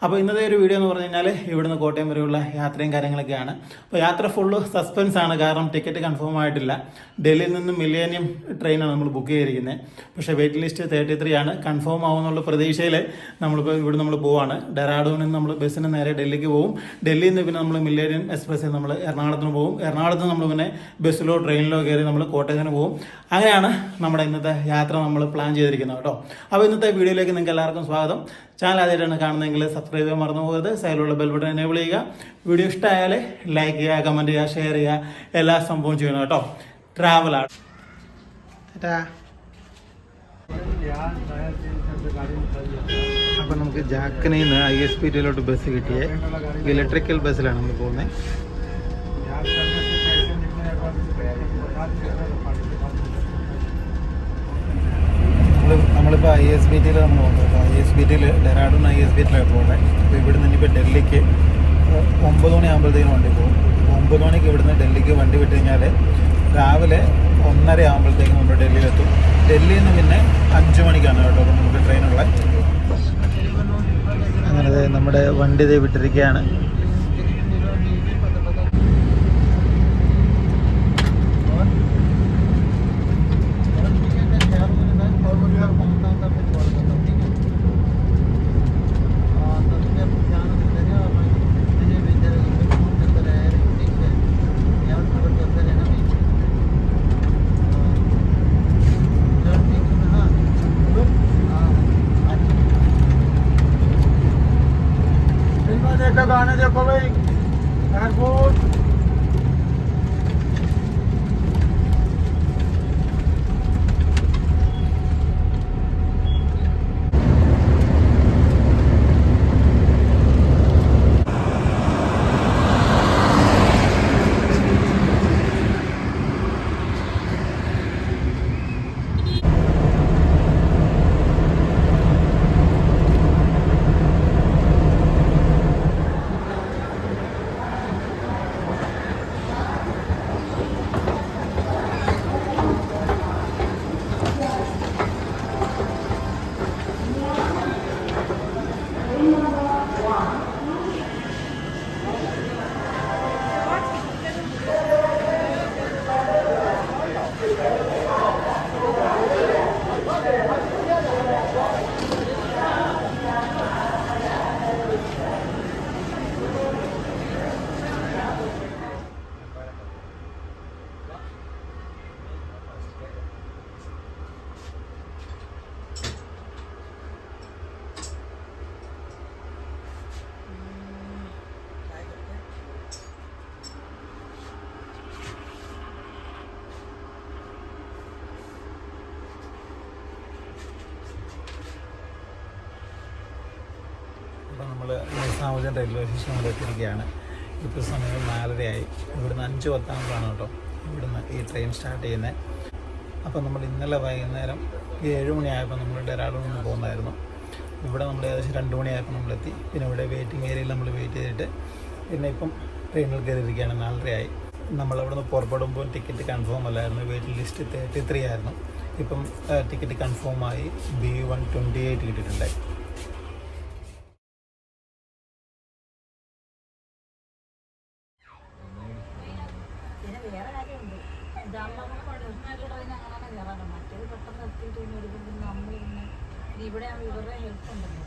അപ്പോൾ ഇന്നത്തെ ഒരു വീഡിയോ എന്ന് പറഞ്ഞു കഴിഞ്ഞാൽ ഇവിടുന്ന് കോട്ടയം വരെയുള്ള യാത്രയും കാര്യങ്ങളൊക്കെയാണ്. അപ്പോൾ യാത്ര ഫുള്ള് സസ്പെൻസ് ആണ്, കാരണം ടിക്കറ്റ് കൺഫേം ആയിട്ടില്ല. ഡൽഹിയിൽ നിന്നും മില്ലേനിയം ട്രെയിനാണ് നമ്മൾ ബുക്ക് ചെയ്തിരിക്കുന്നത്. പക്ഷേ വെയിറ്റ് ലിസ്റ്റ് 33 ആണ്. കൺഫേം ആവുമെന്നുള്ള പ്രതീക്ഷയിൽ നമ്മളിപ്പോൾ ഇവിടെ നമ്മൾ പോവാണ്. ഡെറാഡൂണിൽ നിന്ന് നമ്മൾ ബസ്സിന് നേരെ ഡൽഹിക്ക് പോകും. ഡൽഹിയിൽ നിന്ന് പിന്നെ നമ്മൾ മില്ലേനിയം എക്സ്പ്രസ്സിൽ നമ്മൾ എറണാകുളത്തിന് പോകും. എറണാകുളത്ത് നമ്മൾ പിന്നെ ബസ്സിലോ ട്രെയിനിലോ കയറി നമ്മൾ കോട്ടയത്തിന് പോകും. അങ്ങനെയാണ് നമ്മുടെ ഇന്നത്തെ യാത്ര നമ്മൾ പ്ലാൻ ചെയ്തിരിക്കുന്നത് കേട്ടോ. അപ്പോൾ ഇന്നത്തെ വീഡിയോയിലേക്ക് നിങ്ങൾക്ക് എല്ലാവർക്കും സ്വാഗതം. ചാനൽ ആദ്യമായിട്ടാണ് കാണുന്നതെങ്കിൽ സബ്സ്ക്രൈബ് ചെയ്യാൻ മറന്നു പോകരുത്. സൈഡിലുള്ള ബെൽ ബട്ടൺ എനേബിൾ ചെയ്യുക. വീഡിയോ ഇഷ്ടമായാൽ ലൈക്ക് ചെയ്യുക, കമൻറ്റ് ചെയ്യുക, ഷെയർ ചെയ്യുക, എല്ലാ സംഭവം ചെയ്യണം കേട്ടോ. ട്രാവലാണ്. അപ്പം നമുക്ക് ജാക്കനിൽ നിന്ന് ISPTയിലോട്ട് ബസ് കിട്ടിയേ. ഇലക്ട്രിക്കൽ ബസ്സിലാണ് നമ്മൾ പോകുന്നത്. നമ്മളിപ്പോൾ ISBTയിൽ നമ്മൾ പോകുന്നത്. ISBTയിൽ ഡെറാഡൂൺ ISBTയിലാണ് പോകുന്നത്. അപ്പോൾ ഇവിടുന്ന് ഇനിയിപ്പോൾ ഡൽഹിക്ക് 9 മണിയാകുമ്പോഴത്തേക്കും വണ്ടി പോകും. 9 മണിക്ക് ഇവിടുന്ന് ഡൽഹിക്ക് വണ്ടി വിട്ട് കഴിഞ്ഞാൽ രാവിലെ 1:30 ആകുമ്പോഴത്തേക്കും നമ്മൾ ഡൽഹിയിലെത്തും. ഡൽഹിയിൽ നിന്ന് പിന്നെ 5 മണിക്കാണ് കേട്ടോ നമുക്ക് ട്രെയിനുള്ള. അങ്ങനെ നമ്മുടെ വണ്ടി ഇതേ വിട്ടിരിക്കുകയാണ്. गाने देखो भाई एयरपोर्ट നമ്മൾ നിസാമുദ്ദീൻ റെയിൽവേ സ്റ്റേഷനിൽ എത്തിയിരിക്കുകയാണ്. ഇപ്പോൾ സമയം 4:30 ഇവിടുന്ന് 5:10 കേട്ടോ ഇവിടുന്ന് ഈ ട്രെയിൻ സ്റ്റാർട്ട് ചെയ്യുന്നത്. അപ്പോൾ നമ്മൾ ഇന്നലെ വൈകുന്നേരം 7 മണിയായപ്പോൾ നമ്മൾ ഡെറാഡൂണിൽ നിന്ന് പോകുന്നായിരുന്നു. ഇവിടെ നമ്മൾ ഏകദേശം 2 മണിയായപ്പോൾ നമ്മളെത്തി. പിന്നെ ഇവിടെ വെയിറ്റിംഗ് ഏരിയയിൽ നമ്മൾ വെയിറ്റ് ചെയ്തിട്ട് പിന്നെ ഇപ്പം ട്രെയിനിൽ കയറിയിരിക്കുകയാണ്. 4:30 നമ്മളവിടെ നിന്ന് പുറപ്പെടുമ്പോൾ ടിക്കറ്റ് കൺഫേം അല്ലായിരുന്നു. വെയിറ്റിംഗ് ലിസ്റ്റ് 33 ആയിരുന്നു. ഇപ്പം ടിക്കറ്റ് കൺഫേമായി B128 കിട്ടിയിട്ടുണ്ടായി. ഇവിടെ ഇവരുടെ ഹെൽപ്പ് ഉണ്ടല്ലോ.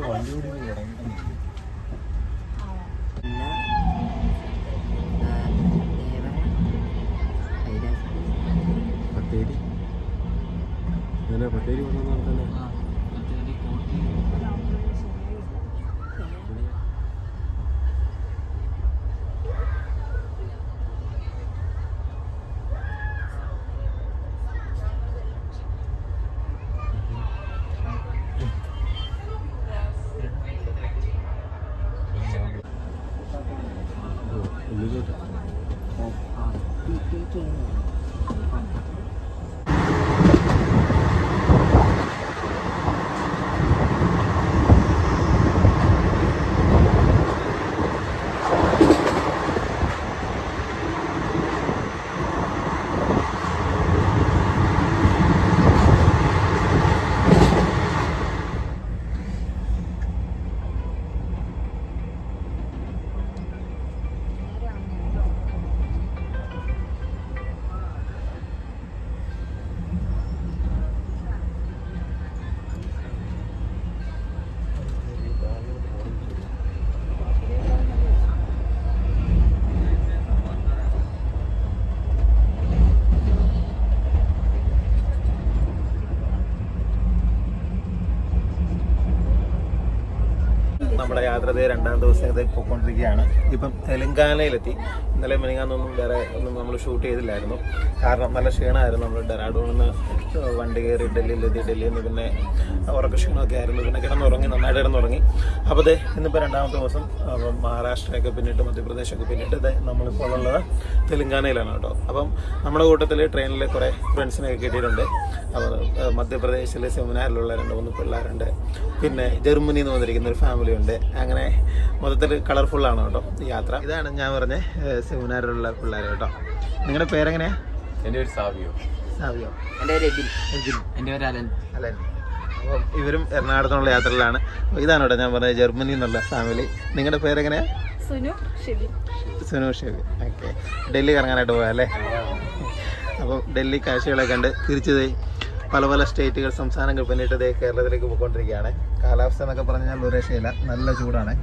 വണ്ടി ഓടി ബത്തേരി ബത്തേരി വന്നല്ലേ. നമ്മുടെ യാത്രയുടെ രണ്ടാം ദിവസത്തെ പോയിക്കൊണ്ടിരിക്കുകയാണ്. ഇപ്പം തെലങ്കാനയിലെത്തി. ഇന്നലെ മിനിങ്ങാന്നൊന്നും വേറെ ഒന്നും നമ്മൾ ഷൂട്ട് ചെയ്തില്ലായിരുന്നു. കാരണം നല്ല ക്ഷീണമായിരുന്നു. നമ്മൾ ഡെറാഡൂണിൽ നിന്ന് വണ്ടി കയറി ഡൽഹിയിലെത്തി. ഡൽഹിയിൽ നിന്ന് പിന്നെ ഉറക്ക ക്ഷീണമൊക്കെ ആയിരുന്നു. പിന്നെ നന്നായിട്ട് കിടന്നുറങ്ങി. അപ്പോൾ അതെ ഇന്നിപ്പോൾ രണ്ടാമത്തെ ദിവസം. അപ്പം മഹാരാഷ്ട്രയൊക്കെ പിന്നിട്ട് മധ്യപ്രദേശൊക്കെ പിന്നിട്ട് നമ്മളിപ്പോൾ ഉള്ളത് തെലങ്കാനയിലാണ് കേട്ടോ. അപ്പം നമ്മുടെ കൂട്ടത്തിൽ ട്രെയിനിൽ കുറേ ഫ്രണ്ട്സിനെയൊക്കെ കിട്ടിയിട്ടുണ്ട്. അപ്പോൾ മധ്യപ്രദേശിലെ സെമിനാറിലുള്ള 2-3 പിള്ളേരുണ്ട്. പിന്നെ ജർമ്മനിയിൽ നിന്ന് വന്നിരിക്കുന്ന ഒരു ഫാമിലി ഉണ്ട്. അങ്ങനെ മൊത്തത്തിൽ കളർഫുള്ളാണ് കേട്ടോ ഈ യാത്ര. ഇതാണ് ഞാൻ പറഞ്ഞ സെമിനാറിലുള്ള പിള്ളേർ കേട്ടോ. നിങ്ങളുടെ പേരെങ്ങനെയാ? എൻ്റെ പേര് സാവിയോ. എൻ്റെ പേര് എബിൻ. എൻ്റെ പേര് അലൻ. അപ്പം ഇവരും എറണാകുളത്തുള്ള യാത്രയിലാണ്. ഇതാണ് കേട്ടോ ഞാൻ പറഞ്ഞത് ജർമ്മനി എന്നുള്ള ഫാമിലി. നിങ്ങളുടെ പേരെങ്ങനെയാ? സുനു ഷെബി. ഓക്കെ. ഡൽഹി കറങ്ങാനായിട്ട് പോയല്ലേ? അപ്പം ഡൽഹി കാഴ്ചകളൊക്കെ കണ്ട് തിരിച്ചത് പല സ്റ്റേറ്റുകൾ സംസ്ഥാനങ്ങൾ പിന്നിട്ട് കേരളത്തിലേക്ക് പോയിക്കൊണ്ടിരിക്കുകയാണ്. കാലാവസ്ഥ എന്നൊക്കെ പറഞ്ഞാൽ ഒരു രക്ഷയില്ല, നല്ല ചൂടാണ്.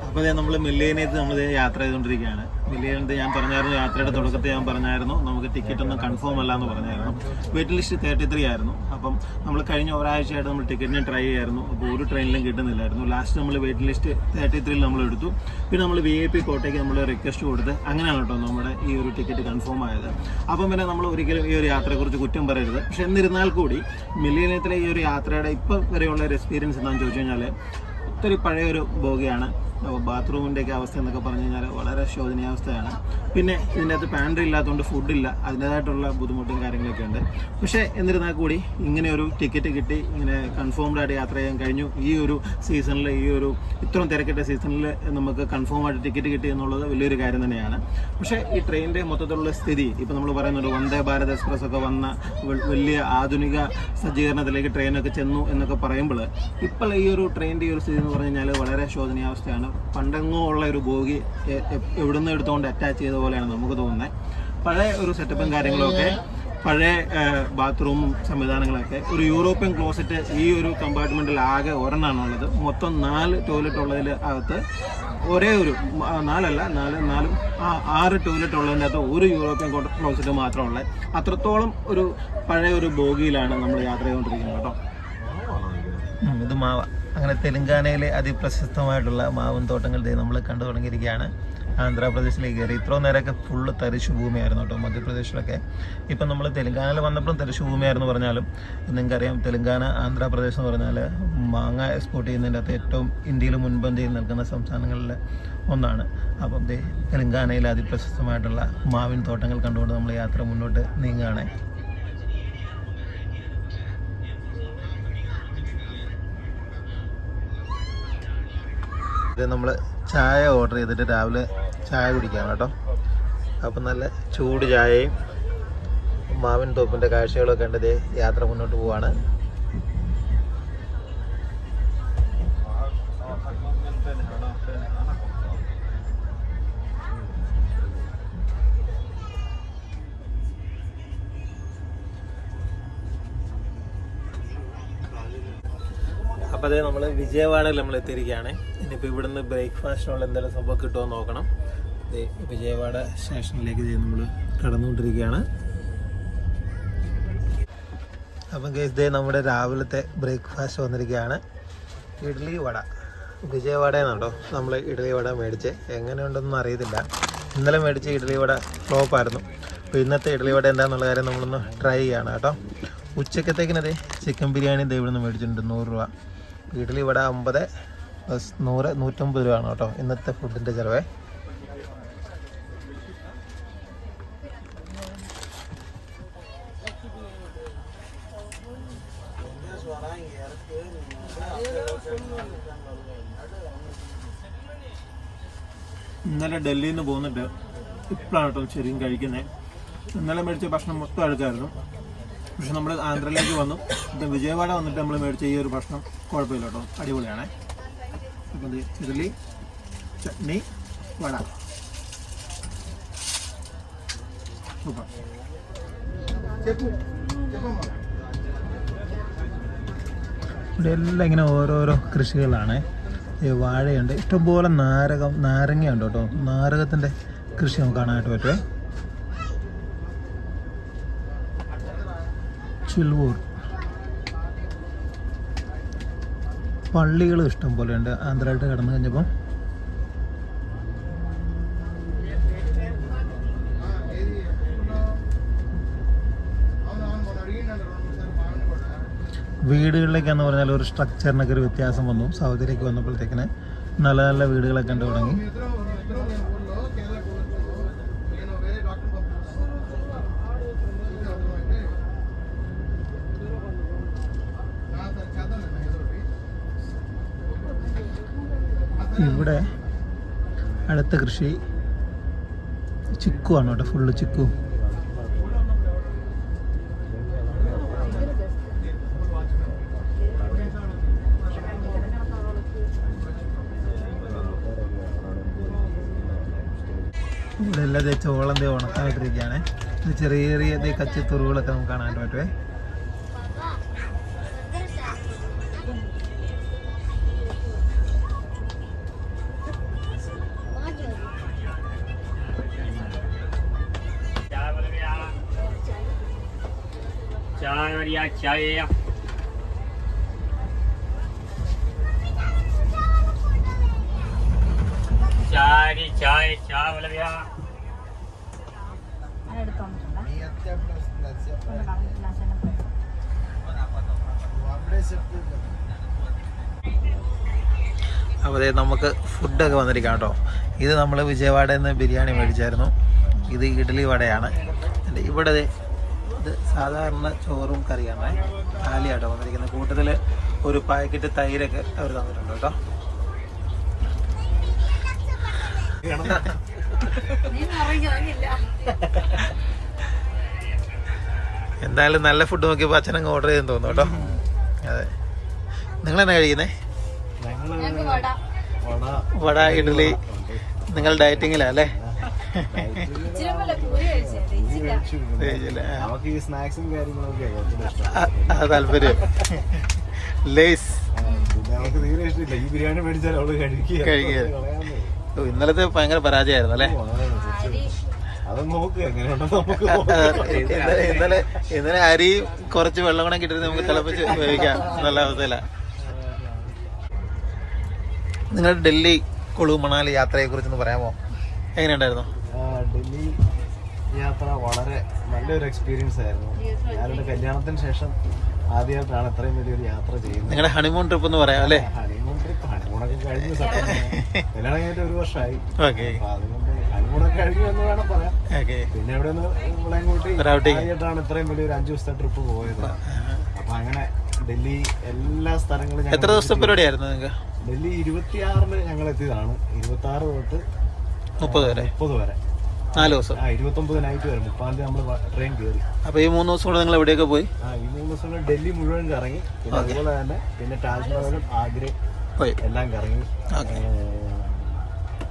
അപ്പോൾ നമ്മൾ മില്ലിയനേത്ത് നമ്മൾ യാത്ര ചെയ്തുകൊണ്ടിരിക്കുകയാണ്. മില്ലിയനത്ത് ഞാൻ പറഞ്ഞായിരുന്നു, യാത്രയുടെ തുടക്കത്തിൽ ഞാൻ പറഞ്ഞായിരുന്നു നമുക്ക് ടിക്കറ്റ് ഒന്നും കൺഫേം അല്ല എന്ന് പറഞ്ഞായിരുന്നു. വെയിറ്റ് ലിസ്റ്റ് 33 ആയിരുന്നു. അപ്പം നമ്മൾ കഴിഞ്ഞ ഒരാഴ്ചയായിട്ട് നമ്മൾ ടിക്കറ്റിന് ട്രൈ ചെയ്യായിരുന്നു. അപ്പോൾ ഒരു ട്രെയിനിലും കിട്ടുന്നില്ലായിരുന്നു. ലാസ്റ്റ് നമ്മൾ വെയിറ്റ് ലിസ്റ്റ് 33 നമ്മൾ എടുത്തു. പിന്നെ നമ്മൾ VIP കോട്ടയ്ക്ക് നമ്മൾ റിക്വസ്റ്റ് കൊടുത്ത് അങ്ങനെയാണ് കേട്ടോ നമ്മുടെ ഈ ഒരു ടിക്കറ്റ് കൺഫേം ആയത്. അപ്പം പിന്നെ നമ്മൾ ഒരിക്കലും ഈ ഒരു യാത്രയെക്കുറിച്ച് കുറ്റം പറയരുത്. പക്ഷെ എന്നിരുന്നാൽ കൂടി മില്ലിയനത്തിലെ ഈ ഒരു യാത്രയുടെ ഇപ്പോൾ വരെയുള്ള ഒരു എക്സ്പീരിയൻസ് എന്താണെന്ന് ചോദിച്ചു കഴിഞ്ഞാൽ ഒത്തിരി പഴയൊരു ബോഗിയാണ്. ബാത്റൂമിൻ്റെയൊക്കെ അവസ്ഥ എന്നൊക്കെ പറഞ്ഞു കഴിഞ്ഞാൽ വളരെ ശോചനീയാവസ്ഥയാണ്. പിന്നെ ഇതിൻ്റെ അകത്ത് പാൻട്രി ഇല്ലാത്തതുകൊണ്ട് ഫുഡില്ല, അതിൻ്റേതായിട്ടുള്ള ബുദ്ധിമുട്ടും കാര്യങ്ങളൊക്കെ ഉണ്ട്. പക്ഷേ എന്നിരുന്നാൽ കൂടി ഇങ്ങനെ ഒരു ടിക്കറ്റ് കിട്ടി ഇങ്ങനെ കൺഫേംഡ് ആയിട്ട് യാത്ര ചെയ്യാൻ കഴിഞ്ഞു. ഈ ഒരു സീസണിൽ, ഈ ഒരു ഇത്രയും തിരക്കിട്ട സീസണിൽ നമുക്ക് കൺഫേം ആയിട്ട് ടിക്കറ്റ് കിട്ടി എന്നുള്ളത് വലിയൊരു കാര്യം തന്നെയാണ്. പക്ഷേ ഈ ട്രെയിനിൻ്റെ മൊത്തത്തിലുള്ള സ്ഥിതി ഇപ്പോൾ നമ്മൾ പറയുന്നുണ്ട് വന്ദേ ഭാരത് എക്സ്പ്രസ് ഒക്കെ വന്ന വലിയ ആധുനിക സജ്ജീകരണത്തിലേക്ക് ട്രെയിനൊക്കെ ചെന്നു എന്നൊക്കെ പറയുമ്പോൾ ഇപ്പോൾ ഈ ഒരു ട്രെയിനിൻ്റെ ഈ ഒരു സ്ഥിതി എന്ന് പറഞ്ഞു കഴിഞ്ഞാൽ വളരെ ശോചനീയാവസ്ഥയാണ്. പണ്ടെങ്ങോ ഉള്ള ഒരു ബോഗി എവിടെ നിന്ന് എടുത്തുകൊണ്ട് അറ്റാച്ച് ചെയ്ത പോലെയാണ് നമുക്ക് തോന്നുന്നത്. പഴയ ഒരു സെറ്റപ്പും കാര്യങ്ങളൊക്കെ, പഴയ ബാത്റൂമും സംവിധാനങ്ങളൊക്കെ. ഒരു യൂറോപ്യൻ ക്ലോസറ്റ് ഈ ഒരു കമ്പാർട്ട്മെൻറ്റിൽ ആകെ ഒരെണ്ണമാണുള്ളത്. മൊത്തം 4 ടോയ്ലറ്റ് ഉള്ളതിൽ അകത്ത് ഒരേ ഒരു 6 ടോയ്ലറ്റ് ഉള്ളതിൻ്റെ അകത്ത് ഒരു യൂറോപ്യൻ ക്ലോസറ്റ് മാത്രമുള്ളത്. അത്രത്തോളം ഒരു പഴയ ഒരു ബോഗിയിലാണ് നമ്മൾ യാത്ര ചെയ്തുകൊണ്ടിരിക്കുന്നത് കേട്ടോ. ഇത് മാവ. അങ്ങനെ തെലങ്കാനയിലെ അതിപ്രശസ്തമായിട്ടുള്ള മാവിൻ തോട്ടങ്ങൾ നമ്മൾ കണ്ടു തുടങ്ങിയിരിക്കുകയാണ്. ആന്ധ്രാപ്രദേശിലേക്ക് കയറി. ഇത്രയും നേരമൊക്കെ ഫുള്ള് തരിശു ഭൂമിയായിരുന്നു കേട്ടോ മധ്യപ്രദേശിലൊക്കെ. ഇപ്പം നമ്മൾ തെലങ്കാനയിൽ വന്നപ്പോഴും തരിശു ഭൂമിയായിരുന്നു പറഞ്ഞാലും നിങ്ങൾക്കറിയാം തെലങ്കാന ആന്ധ്രാപ്രദേശ് എന്ന് പറഞ്ഞാൽ മാങ്ങ എക്സ്പോർട്ട് ചെയ്യുന്നതിൻ്റെ അകത്ത് ഏറ്റവും ഇന്ത്യയിൽ മുൻപന്തിയിൽ നിൽക്കുന്ന സംസ്ഥാനങ്ങളിൽ ഒന്നാണ്. അപ്പം തെലങ്കാനയിലെ അതിപ്രശസ്തമായിട്ടുള്ള മാവിൻ തോട്ടങ്ങൾ കണ്ടുകൊണ്ട് നമ്മൾ യാത്ര മുന്നോട്ട് നീങ്ങുകയാണ്. ഇത് നമ്മൾ ചായ ഓർഡർ ചെയ്തിട്ട് രാവിലെ ചായ കുടിക്കാം കേട്ടോ. അപ്പം നല്ല ചൂട് ചായയും മാവിൻ തോപ്പിൻ്റെ കാഴ്ചകളൊക്കെ കണ്ടത് യാത്ര മുന്നോട്ട് പോവാണ്. അപ്പോൾ അതേ നമ്മൾ വിജയവാഡയിൽ നമ്മൾ എത്തിയിരിക്കുകയാണ്. ഇനിയിപ്പോൾ ഇവിടുന്ന് ബ്രേക്ക്ഫാസ്റ്റിനുള്ള എന്തെങ്കിലും സംഭവം കിട്ടുമോ നോക്കണം. വിജയവാഡ സ്റ്റേഷനിലേക്ക് നമ്മൾ കടന്നുകൊണ്ടിരിക്കുകയാണ്. അപ്പം ഗൈസ് നമ്മുടെ രാവിലത്തെ ബ്രേക്ക്ഫാസ്റ്റ് വന്നിരിക്കുകയാണ്. ഇഡ്ഡലി വട. വിജയവാഡയെന്നുണ്ടോ നമ്മൾ ഇഡ്ഡലി വട മേടിച്ച്. എങ്ങനെയുണ്ടെന്നൊന്നും അറിയത്തില്ല. ഇന്നലെ മേടിച്ച ഇഡ്ഡലി വട ഫ്ലോപ്പായിരുന്നു. അപ്പോൾ ഇന്നത്തെ ഇഡ്ഡലി വട എന്താണെന്നുള്ള കാര്യം നമ്മളൊന്ന് ട്രൈ ചെയ്യാണ് കേട്ടോ. ഉച്ചക്കത്തേക്കിനത് ചിക്കൻ ബിരിയാണി ഇവിടെ നിന്ന് മേടിച്ചിട്ടുണ്ട് 100 രൂപ. ഇഡ്ഡലി വട 50 പ്ലസ് 100 150 രൂപയാണ് കേട്ടോ ഇന്നത്തെ ഫുഡിൻ്റെ ചിലവേ. ഇന്നലെ ഡൽഹിയിൽ നിന്ന് പോന്നിട്ട് ഇപ്പോഴാണ് കേട്ടോ ശരിക്കും കഴിക്കുന്നത്. ഇന്നലെ മേടിച്ച ഭക്ഷണം മൊത്തം അഴുക്കായിരുന്നു. പക്ഷെ നമ്മൾ ആന്ധ്രയിലേക്ക് വന്നു. ഇപ്പം വിജയവാഡ വന്നിട്ട് നമ്മൾ മേടിച്ച ഈ ഒരു ഭക്ഷണം കുഴപ്പമില്ല കേട്ടോ, അടിപൊളിയാണ്. അപ്പം ഇത് ഇഡ്ഡലി, ചട്നി, വട, സൂപ്പർ. ഇവിടെ എല്ലാം ഇങ്ങനെ ഓരോരോ കൃഷികളാണ്. വാഴയുണ്ട്, ഇഷ്ടംപോലെ നാരങ്ങയുണ്ട് കേട്ടോ. നാരകത്തിൻ്റെ കൃഷി നമുക്ക് കാണാനായിട്ട് പറ്റുമേ. ചിൽവൂർ പള്ളികളും ഇഷ്ടം പോലെ ഉണ്ട് ആന്ധ്രയായിട്ട് കടന്നു കഴിഞ്ഞപ്പം. വീടുകളിലേക്കെന്ന് പറഞ്ഞാൽ ഒരു സ്ട്രക്ചറിനൊക്കെ ഒരു വ്യത്യാസം വന്നു. സൗദിയിലേക്ക് വന്നപ്പോഴത്തേക്കിന് നല്ല നല്ല വീടുകളൊക്കെ കണ്ടു തുടങ്ങി. ഇവിടെ അടുത്ത കൃഷി ചിക്കു ആണ് കേട്ടോ, ഫുള്ള് ചിക്കു. ഇവിടെ എല്ലാം ചോളം ഉണക്കായിട്ടിരിക്കുകയാണ്. ഇത് ചെറിയ ചെറിയ കച്ചിത്തുറുകളൊക്കെ നമുക്ക് കാണാൻ പറ്റുമേ. അപ്പോൾ നമുക്ക് ഫുഡൊക്കെ വന്നിരിക്കാം കേട്ടോ. ഇത് നമ്മൾ വിജയവാഡയിൽ നിന്ന് ബിരിയാണി മേടിച്ചായിരുന്നു. ഇത് ഇഡ്ഡലി വടയാണ്. ഇവിടെ ഇത് സാധാരണ ചോറും കറിയാണ്. ആലിയാട്ടോ വന്നിരിക്കുന്നത്. കൂട്ടത്തിൽ ഒരു പാക്കറ്റ് തൈരൊക്കെ അവർ തന്നിട്ടുണ്ട് കേട്ടോ. എന്തായാലും നല്ല ഫുഡ് നോക്കിയപ്പോൾ അച്ഛനങ്ങ് ഓർഡർ ചെയ്തെന്ന് തോന്നുന്നു കേട്ടോ. അതെ, നിങ്ങളെന്നാ കഴിക്കുന്നേ? വട, ഇഡ്ഡലി. നിങ്ങൾ ഡയറ്റിങ്ങിലാ അല്ലേ? താല്പര്യം ലേസ് ഇന്നലത്തെ ഭയങ്കര പരാജയമായിരുന്നു അല്ലേ? ഇന്നലെ അരി കുറച്ച് വെള്ളം കൂടെ കിട്ടിയിട്ട് നമുക്ക് തിളപ്പിച്ച് ഉപയോഗിക്കാം. നല്ല അവസ്ഥയില. നിങ്ങൾ ഡൽഹി കുളു മണാലി യാത്രയെ കുറിച്ചൊന്ന് പറയാമോ? എങ്ങനെയുണ്ടായിരുന്നു? ഡൽഹി യാത്ര വളരെ നല്ലൊരു എക്സ്പീരിയൻസ് ആയിരുന്നു. ഞാനൊരു കല്യാണത്തിന് ശേഷം ആദ്യമായിട്ടാണ് ഇത്രയും വലിയൊരു യാത്ര ചെയ്യുന്നത്. നിങ്ങളുടെ ഹണിമൂൺ ട്രിപ്പ് എന്ന് പറയാം അല്ലേ? ഹണിമൂണൊക്കെ കഴിഞ്ഞ കല്യാണം കഴിഞ്ഞിട്ട് 1 വർഷമായി. അതുകൊണ്ട് ഹണിമൂണൊക്കെ കഴിഞ്ഞു എന്ന് വേണം പറയാം. പിന്നെ ഇവിടെ നിന്ന് ഇവിടെയും കൂട്ടി ആദ്യമായിട്ടാണ് ഇത്രയും വലിയൊരു 5 ദിവസത്തെ ട്രിപ്പ് പോയത്. അപ്പൊ അങ്ങനെ ഡൽഹി എല്ലാ സ്ഥലങ്ങളും. എത്ര ദിവസത്തെ പരിപാടിയായിരുന്നു നിങ്ങൾക്ക്? ഡൽഹി 26-ന് ഞങ്ങൾ എത്തിയതാണ്. 26 തൊട്ട് 30 വരെ 4 ദിവസം. 29 നൈറ്റ് വരെ. 30-ാം തീയതി നമ്മൾ ട്രെയിൻ കയറി. അപ്പൊ ഈ 3 ദിവസം കൂടെ നിങ്ങൾ എവിടെയൊക്കെ പോയി? ഈ 3 ദിവസം ഡൽഹി മുഴുവൻ കറങ്ങി. പിന്നെ അതുപോലെ തന്നെ പിന്നെ താജ്മഹലും ആഗ്ര എല്ലാം കറങ്ങി.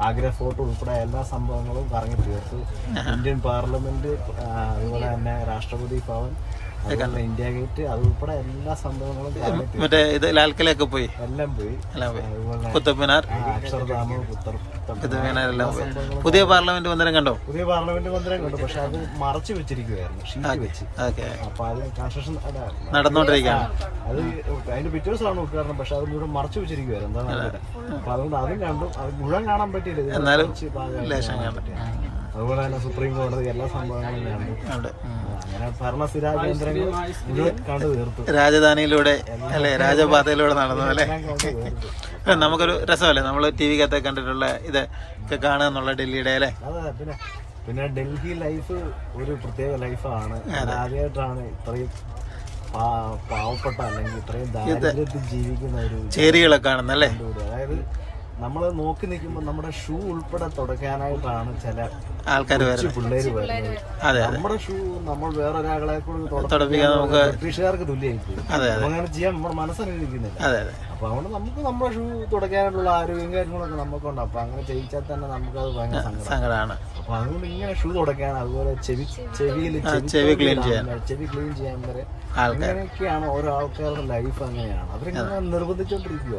ആഗ്ര ഫോർട്ട് ഉൾപ്പെടെ എല്ലാ സംഭവങ്ങളും കറങ്ങി തീർത്തു. ഇന്ത്യൻ പാർലമെന്റ്, അതുപോലെ തന്നെ രാഷ്ട്രപതി ഭവൻ, ഇന്ത്യ ഗേറ്റ് അതുൾപ്പെടെ എല്ലാ സംഭവങ്ങളും കാണാൻ മറ്റേ ഇത് ലാൽക്കിലൊക്കെ പോയി എല്ലാം പോയി. കുത്തബ്മിനാർ, അക്ഷർധാമ്, കുത്തബ്മിനാർ എല്ലാം പോയി. പുതിയ പാർലമെന്റ് മന്ദിരം കണ്ടോ? പുതിയ പാർലമെന്റ് മന്ദിരം കണ്ടു. പക്ഷെ അത് മറച്ചു വെച്ചിരിക്കുകയായിരുന്നു, ഷീറ്റ് വെച്ച്. അപ്പൊ അത് കൺസ്ട്രക്ഷൻ നടന്നുകൊണ്ടിരിക്കുകയാണ്. അത് അതിന്റെ പിറ്റേ ദിവസമാണ് ഉദ്ഘാടനം. പക്ഷെ അത് മുഴുവൻ മറച്ചു വെച്ചിരിക്കുകയായിരുന്നു. എന്താണ് അപ്പൊ അതുകൊണ്ട് അതും കണ്ടു. അത് മുഴുവൻ കാണാൻ പറ്റിയില്ല, എന്നാലും അതുപോലെ തന്നെ സുപ്രീം കോടതി എല്ലാ സംഭവങ്ങളും കണ്ടു. അങ്ങനെ ഭരണസ്ഥിരാ കേന്ദ്രങ്ങൾ മുഴുവൻ കണ്ടു തീർത്തു. രാജധാനിയിലൂടെ അല്ലെ, രാജപാതയിലൂടെ നടന്നു അല്ലെ. നമുക്കൊരു രസമല്ലേ നമ്മൾ ടി വിക്കകത്ത് കണ്ടിട്ടുള്ള ഇതൊക്കെ കാണുക എന്നുള്ള ഡൽഹിയുടെ അല്ലെ. അതെ, പിന്നെ ഡൽഹി ലൈഫ് ഒരു പ്രത്യേക ലൈഫാണ്. ആദ്യമായിട്ടാണ് ഇത്രയും പാവപ്പെട്ട അല്ലെങ്കിൽ ഇത്രയും ദാരിദ്ര്യത്തിൽ ജീവിക്കുന്ന ഒരു ചേരികളൊക്കെ കാണുന്നല്ലേ. അതായത് നമ്മള് നോക്കി നിൽക്കുമ്പോൾ നമ്മുടെ ഷൂ ഉൾപ്പെടെ തുടയ്ക്കാനായിട്ടാണ് ചില ആൾക്കാർ പിള്ളേര് വരുന്നത്. നമ്മുടെ ഷൂ നമ്മൾ വേറൊരാളെ കൂടി ബ്രിട്ടീഷുകാർക്ക് തുല്യമായിട്ട് അങ്ങനെ ചെയ്യാൻ നമ്മുടെ മനസ്സനുവദിക്കുന്നില്ല. അപ്പൊ അതുകൊണ്ട് നമുക്ക് നമ്മുടെ ഷൂ തുടയ്ക്കാനുള്ള ആരോഗ്യം കാര്യങ്ങളൊക്കെ നമുക്കുണ്ട്. അപ്പൊ അങ്ങനെ ചെയ്യിച്ചാൽ തന്നെ നമുക്കത് ഭയങ്കര സങ്കടമാണ്. അപ്പൊ അതുകൊണ്ട് ഇങ്ങനെ ഷൂ തുടയ്ക്കാൻ, അതുപോലെ ചെവി ക്ലീൻ ചെയ്യാൻ വരെ അങ്ങനെയൊക്കെയാണ് ഓരോ ആൾക്കാരുടെ ലൈഫ്. അങ്ങനെയാണ് അവരിങ്ങനെ നിർബന്ധിച്ചോണ്ടിരിക്കുക,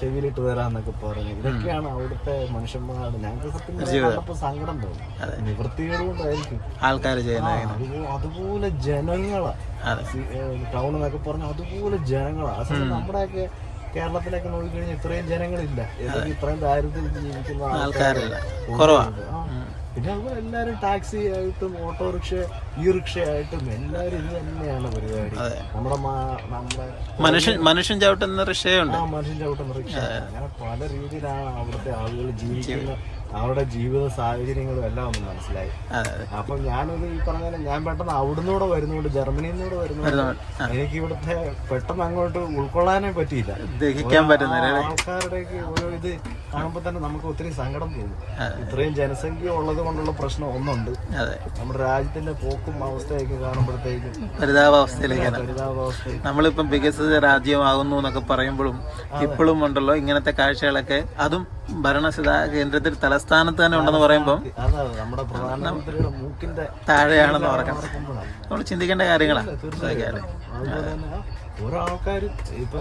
ചെവിയിലിട്ട് തരാന്നൊക്കെ പറഞ്ഞു. ഇതൊക്കെയാണ് അവിടുത്തെ മനുഷ്യന്മാരുടെ. ഞങ്ങൾക്ക് സത്യം കണ്ടപ്പോ സങ്കടം തോന്നി. നിവൃത്തികേട് കൊണ്ടായിരിക്കും ആൾക്കാർ ചെയ്യുന്നത്. അതുപോലെ ജനങ്ങളാ ടൗൺ എന്നൊക്കെ പറഞ്ഞ അതുപോലെ ജനങ്ങളാ. നമ്മുടെയൊക്കെ കേരളത്തിലൊക്കെ നോക്കിക്കഴിഞ്ഞാൽ ഇത്രയും ജനങ്ങളില്ല, ഇത്രയും ദാരിദ്ര്യത്തിൽ ജീവിക്കുന്ന ആൾക്കാരില്ല, കുറവാണ്. പിന്നെ അതുപോലെ എല്ലാവരും ടാക്സി ആയിട്ടും ഓട്ടോറിക്ഷ, ഈ റിക്ഷ ആയിട്ടും എല്ലാവരും ഇത് തന്നെയാണ് പരിപാടി. മനുഷ്യൻ ചവിട്ടുന്ന റിക്ഷയുണ്ട്, മനുഷ്യൻ ചവിട്ടുന്ന റിക്ഷ. അങ്ങനെ പല രീതിയിലാണ് അവിടുത്തെ ആളുകൾ ജീവിക്കുന്നത്. അവരുടെ ജീവിത സാഹചര്യങ്ങളും എല്ലാം ഒന്ന് മനസ്സിലായി. അപ്പൊ ഞാനത് ഈ പറഞ്ഞ ഞാൻ പെട്ടെന്ന് അവിടുന്നൂടെ വരുന്നോണ്ട്, ജർമ്മനിയിൽ നിന്നൂടെ വരുന്നോണ്ട് എനിക്ക് ഇവിടുത്തെ പെട്ടെന്ന് അങ്ങോട്ട് ഉൾക്കൊള്ളാനേ പറ്റിയില്ല. ആൾക്കാരുടെയൊക്കെ ഓരോ ഇത് കാണുമ്പോ തന്നെ നമുക്ക് ഒത്തിരി സങ്കടം തോന്നും. ഇത്രയും ജനസംഖ്യ ഉള്ളത് കൊണ്ടുള്ള പ്രശ്നം ഒന്നുണ്ട്. നമ്മുടെ രാജ്യത്തിന്റെ പോക്കും അവസ്ഥയൊക്കെ കാണുമ്പോഴത്തേക്കും പരിതാപാവസ്ഥയിലേക്ക് നമ്മളിപ്പം വികസിത രാജ്യമാകുന്നു എന്നൊക്കെ പറയുമ്പോഴും ഇപ്പോഴും ഉണ്ടല്ലോ ഇങ്ങനത്തെ കാഴ്ചകളൊക്കെ. അതും ഭരണസ്ഥിരാ കേന്ദ്രത്തിൽ തലസ്ഥാനത്ത് തന്നെ ഉണ്ടെന്ന് പറയുമ്പോൾ നമ്മുടെ പ്രധാനമന്ത്രിയുടെ മൂക്കിന്റെ താഴെയാണെന്ന് ഓർക്കണം. നമ്മൾ ചിന്തിക്കേണ്ട കാര്യങ്ങളാണ്. ഓരോ ആൾക്കാരും ഇപ്പൊ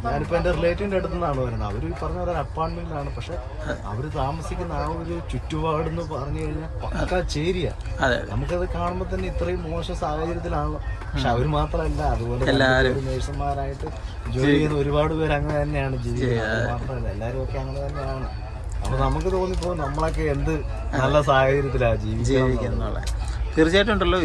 ഞാനിപ്പോ എന്റെ റിലേറ്റീവിന്റെ അടുത്ത് നിന്നാണ് വരുന്നത്. അവര് പറഞ്ഞ ഒരു അപ്പാർട്ട്മെന്റിലാണ്. പക്ഷെ അവര് താമസിക്കുന്ന ആ ഒരു ചുറ്റുപാടെന്ന് പറഞ്ഞു കഴിഞ്ഞാൽ പക്കാ ചേരിയ. നമുക്കത് കാണുമ്പോ തന്നെ ഇത്രയും മോശം സാഹചര്യത്തിലാണല്ലോ. പക്ഷെ അവര് മാത്രമല്ല, അതുപോലെ എല്ലാവരും നേഴ്സുമാരായിട്ട് ജോലി ചെയ്യുന്ന ഒരുപാട് പേര് അങ്ങനെ തന്നെയാണ് ജീവിക്കുന്നത്. മാത്രമല്ല എല്ലാരും ഒക്കെ അങ്ങനെ തന്നെയാണ്. അപ്പൊ നമുക്ക് തോന്നിപ്പോ നമ്മളൊക്കെ എന്ത് നല്ല സാഹചര്യത്തിലാണ് ജീവിക്കുന്നത്. തീർച്ചയായിട്ടും ഉണ്ടല്ലോ.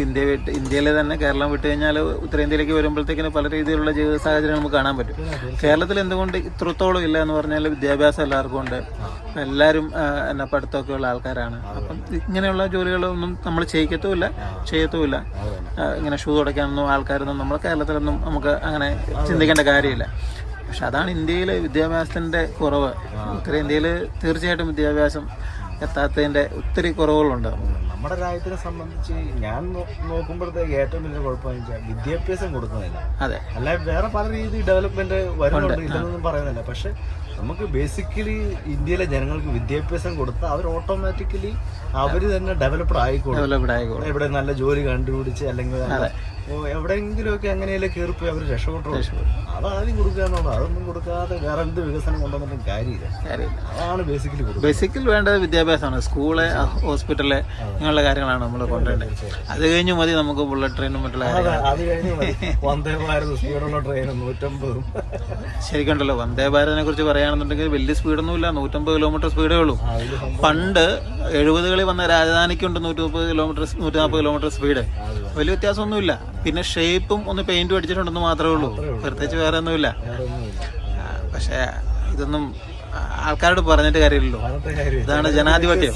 ഇന്ത്യയിലെ തന്നെ കേരളം വിട്ട് കഴിഞ്ഞാൽ ഉത്തരേന്ത്യയിലേക്ക് വരുമ്പോഴത്തേക്കിന് പല രീതിയിലുള്ള ജീവിത സാഹചര്യം നമുക്ക് കാണാൻ പറ്റും. കേരളത്തിൽ എന്തുകൊണ്ട് ഇത്രത്തോളം ഇല്ല എന്ന് പറഞ്ഞാൽ വിദ്യാഭ്യാസം എല്ലാവർക്കും ഉണ്ട്. എല്ലാവരും പഠിത്തമൊക്കെ ഉള്ള ആൾക്കാരാണ്. അപ്പം ഇങ്ങനെയുള്ള ജോലികളൊന്നും നമ്മൾ ചെയ്യത്തുമില്ല. ഇങ്ങനെ ഷൂ തുടയ്ക്കാനൊന്നും ആൾക്കാരൊന്നും നമ്മൾ കേരളത്തിലൊന്നും നമുക്ക് അങ്ങനെ ചിന്തിക്കേണ്ട കാര്യമില്ല. പക്ഷെ അതാണ് ഇന്ത്യയിലെ വിദ്യാഭ്യാസത്തിന്റെ കുറവ്. ഉത്തരേന്ത്യയിൽ തീർച്ചയായിട്ടും വിദ്യാഭ്യാസം എത്താത്തതിന്റെ ഒത്തിരി കുറവുകളുണ്ട്. നമ്മുടെ രാജ്യത്തിനെ സംബന്ധിച്ച് ഞാൻ നോക്കുമ്പോഴത്തേക്ക് ഏറ്റവും വലിയ കുഴപ്പമെന്ന് വെച്ചാൽ വിദ്യാഭ്യാസം കൊടുക്കുന്നില്ല. അല്ല വേറെ പല രീതി ഡെവലപ്മെന്റ് വരുന്നുണ്ട്, ഇല്ലെന്നൊന്നും പറയുന്നില്ല. പക്ഷെ നമുക്ക് ബേസിക്കലി ഇന്ത്യയിലെ ജനങ്ങൾക്ക് വിദ്യാഭ്യാസം കൊടുത്താൽ അവർ ഓട്ടോമാറ്റിക്കലി അവര് തന്നെ ഡെവലപ്ഡ് ആയിക്കോളും. ഇവിടെ നല്ല ജോലി കണ്ടുപിടിച്ച് അല്ലെങ്കിൽ എവിടെയെങ്കിലുമൊക്കെ എങ്ങനെയല്ലേ കയറിപ്പോയി അവർ രക്ഷപ്പെട്ടു. അതാദ്യം കൊടുക്കുക എന്നുള്ളത്. അതൊന്നും കൊടുക്കാതെ വേറെ എന്ത് വികസനം കൊണ്ടുവന്നിട്ടും കാര്യമില്ല. അതാണ് ബേസിക്കൽ വേണ്ടത് വിദ്യാഭ്യാസമാണ്. സ്കൂള്, ഹോസ്പിറ്റല്, ഇങ്ങനെയുള്ള കാര്യങ്ങളാണ് നമ്മൾ കൊണ്ടുവരേണ്ടത്. അത് കഴിഞ്ഞ് മതി നമുക്ക് ബുള്ളറ്റ് ട്രെയിനും മറ്റുള്ള അത് കഴിഞ്ഞ് വന്ദേ ഭാരത് സ്പീഡുള്ള ട്രെയിൻ 150. ശരിക്കുണ്ടല്ലോ, വന്ദേ ഭാരതിനെ കുറിച്ച് പറയുകയാണെന്നുണ്ടെങ്കിൽ വലിയ സ്പീഡൊന്നുമില്ല, 150 കിലോമീറ്റർ സ്പീഡേ ഉള്ളൂ. പണ്ട് 70കളിൽ വന്ന രാജധാനിക്കുണ്ട് 130 കിലോമീറ്റർ 140 കിലോമീറ്റർ സ്പീഡ്. വലിയ വ്യത്യാസമൊന്നുമില്ല. പിന്നെ ഷേപ്പും ഒന്ന് പെയിന്റും അടിച്ചിട്ടുണ്ടെന്ന് മാത്രമേ ഉള്ളൂ, പ്രത്യേകിച്ച് വേറെ ഒന്നുമില്ല. പക്ഷെ ഇതൊന്നും ആൾക്കാരോട് പറഞ്ഞിട്ട് കാര്യമില്ലല്ലോ. ഇതാണ് ജനാധിപത്യം.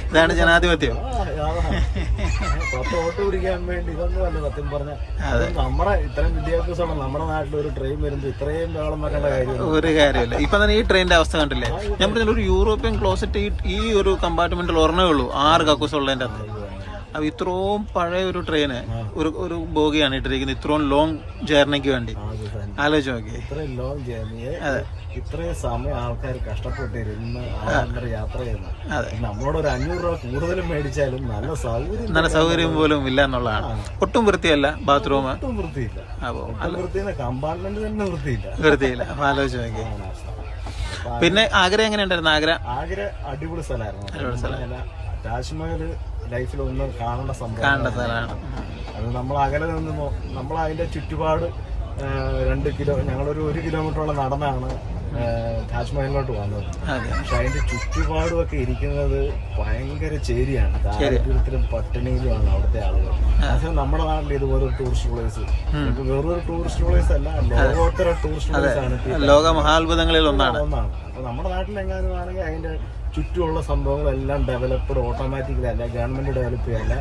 ഇതാണ് ജനാധിപത്യം. വോട്ട് പിടിക്കാൻ വേണ്ടി ഇതൊന്നും അല്ല സത്യം പറഞ്ഞ. നമ്മുടെ ഇത്രയും വിദ്യാഭ്യാസമാണ് നമ്മുടെ നാട്ടിൽ ഒരു ട്രെയിൻ വരുമ്പോൾ ഇത്രയും വെള്ളം വെക്കേണ്ട ഒരു കാര്യമില്ല. ഇപ്പൊ തന്നെ ഈ ട്രെയിനിന്റെ അവസ്ഥ കണ്ടില്ലേ? ഞാൻ പറഞ്ഞ ഒരു യൂറോപ്യൻ ക്ലോസറ്റ് ഈ ഒരു കമ്പാർട്ട്മെന്റിൽ ഒരെണ്ണേ ഉള്ളൂ, 6 കക്കൂസ് ഉള്ളതിന്റെ അകത്ത്. അപ്പോൾ ഇത്രയും പഴയ ഒരു ട്രെയിന് ഒരു ബോഗിയാണ് ഇട്ടിരിക്കുന്നത് ഇത്രയും ലോങ് ജേർണിക്ക് വേണ്ടി. ആലോചിച്ച് നോക്കി, ഇത്രയും ലോങ് ജേർണിയെ ഇത്രയും സമയം ആൾക്കാർ കഷ്ടപ്പെട്ടിരുന്ന് യാത്ര ചെയ്യുന്നത്. നമ്മളോട് ഒരു 500 രൂപ കൂടുതലും മേടിച്ചാലും നല്ല സൗകര്യം പോലും ഇല്ല എന്നുള്ളതാണ്. ഒട്ടും വൃത്തിയല്ല ബാത്റൂം, ഒട്ടും വൃത്തിയില്ല. കമ്പാർട്ട്മെന്റ് തന്നെ വൃത്തിയില്ല. അപ്പോൾ ആലോചിച്ച് നോക്കി. പിന്നെ ആഗ്ര എങ്ങനെയുണ്ടായിരുന്നു? ആഗ്ര അടിപൊളി സ്ഥലമായിരുന്നു. താജ്മഹൽ ലൈഫിൽ ഒന്ന് കാണേണ്ട സ്ഥലമാണ്. അത് നമ്മൾ അകലെ നിന്ന് നമ്മൾ അതിന്റെ ചുറ്റുപാട് 2 ഞങ്ങളൊരു 1 കിലോമീറ്ററോളം നടന്നാണ് താജ്മഹലിലോട്ട് വന്നത്. പക്ഷെ അതിന്റെ ചുറ്റുപാടുമൊക്കെ ഇരിക്കുന്നത് ഭയങ്കര ചേരിയാണ്. ദാരിദ്ര്യത്തിലും പട്ടിണിയിലുമാണ് അവിടുത്തെ ആളുകൾ. പക്ഷെ നമ്മുടെ നാട്ടിൽ ഇതുപോലെ ഒരു ടൂറിസ്റ്റ് പ്ലേസ് വേറൊരു ടൂറിസ്റ്റ് പ്ലേസ് അല്ല, ലോകോത്തര ടൂറിസ്റ്റ് പ്ലേസ് ആണ്. ലോക മഹാത്ഭുതങ്ങളിൽ ഒന്നാണ്. അപ്പൊ നമ്മുടെ നാട്ടിൽ എങ്ങാനും ആണെങ്കിൽ അതിന്റെ ചുറ്റുമുള്ള സംഭവങ്ങളെല്ലാം ഡെവലപ്ഡ് ഓട്ടോമാറ്റിക്കലി അല്ല, ഗവൺമെന്റ് ഡെവലപ്പ് ചെയ്യല്ല,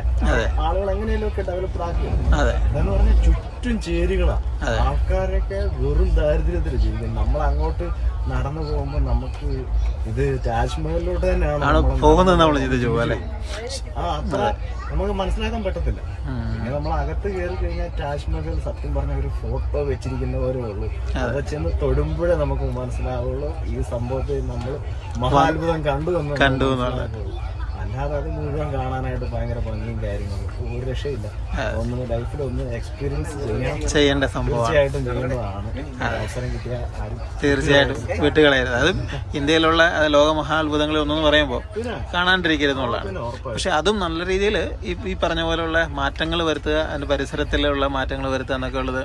ആളുകൾ എങ്ങനെയെങ്കിലും ഒക്കെ ഡെവലപ്ഡ് ആക്കി. അതെന്ന് പറഞ്ഞാൽ ചുറ്റും ചേരികളാണ്. ആൾക്കാരൊക്കെ വെറും ദാരിദ്ര്യത്തിൽ ജീവിക്കും. നമ്മൾ അങ്ങോട്ട് നടന്നു പോകുമ്പോൾ നമുക്ക് ഇത് താജ്മഹലിലോട്ട് തന്നെയാണ് പോകുന്നത്. അത്ര നമുക്ക് മനസ്സിലാക്കാൻ പറ്റത്തില്ല. പിന്നെ നമ്മൾ അകത്ത് കയറി കഴിഞ്ഞാൽ താജ്മഹൽ സത്യം പറഞ്ഞ ഒരു ഫോട്ടോ വെച്ചിരിക്കുന്ന പോലെ ഉള്ളൂ. അത് ചെന്ന് തൊടുമ്പോഴേ നമുക്ക് മനസ്സിലാവുള്ളൂ ഈ സംഭവത്തെ നമ്മൾ മഹാത്ഭുതം കണ്ടു എന്നുള്ളത്. അല്ലാതെ അത് മുഴുവൻ കാണാനായിട്ട് ഭയങ്കര ഭംഗിയും കാര്യങ്ങളും ഒരു രക്ഷയില്ല. ഒന്ന് ലൈഫിൽ ഒന്ന് എക്സ്പീരിയൻസ് ചെയ്യേണ്ട സംഭവം തീർച്ചയായിട്ടും ചെയ്യേണ്ടതാണ്. അവസരം കിട്ടിയാൽ തീർച്ചയായിട്ടും വിട്ടുകളയരുത്. അതും ഇന്ത്യയിലുള്ള ലോക മഹാത്ഭുതങ്ങളിൽ ഒന്നെന്ന് പറയുമ്പോൾ കാണാണ്ടിരിക്കരുതെന്നുള്ളതാണ്. പക്ഷെ അതും നല്ല രീതിയിൽ ഈ പറഞ്ഞ പോലെയുള്ള മാറ്റങ്ങൾ വരുത്തുക, അതിൻ്റെ പരിസരത്തിലുള്ള മാറ്റങ്ങൾ വരുത്തുക എന്നൊക്കെ ഉള്ളത്